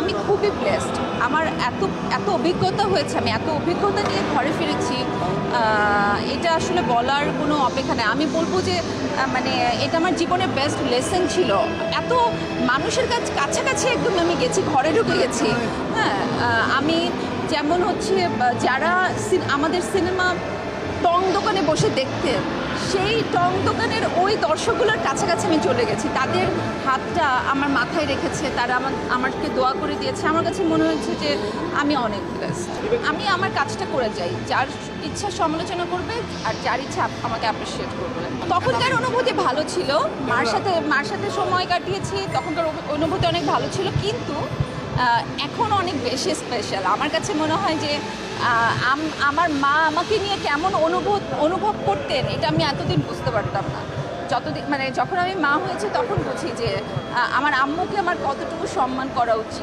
আমি খুবই ব্লেসড। আমার এত এত অভিজ্ঞতা হয়েছে, আমি এত অভিজ্ঞতা নিয়ে ঘরে ফিরেছি, এটা আসলে বলার কোনো অপেক্ষা নেই। আমি বলবো যে মানে এটা আমার জীবনের বেস্ট লেসন ছিল। এত মানুষের কাছাকাছি একদম আমি গেছি, ঘরে ঢুকে গেছি। হ্যাঁ, আমি যেমন হচ্ছে যারা আমাদের সিনেমা টং দোকানে বসে দেখতেন, সেই টং দোকানের ওই দর্শকগুলোর কাছাকাছি আমি চলে গেছি। তাদের হাতটা আমার মাথায় রেখেছে, তারা আমাকে দোয়া করে দিয়েছে। আমার কাছে মনে হয়েছে যে আমি অনেক ব্লেসড। আমি আমার কাজটা করে যাই, যার ইচ্ছা সমালোচনা করবে আর যার ইচ্ছা আমাকে অ্যাপ্রিসিয়েট করবে। তখনকার অনুভূতি ভালো ছিল, মার সাথে সময় কাটিয়েছি, তখনকার অনুভূতি অনেক ভালো ছিল, কিন্তু এখন অনেক বেশি স্পেশাল। আমার কাছে মনে হয় যে আমার মা আমাকে নিয়ে কেমন অনুভব করতেন, এটা আমি এতদিন বুঝতে পারতাম না। যখন আমি মা হয়েছি তখন বুঝি যে আমার আম্মুকে আমার কতটুকু সম্মান করা উচিত।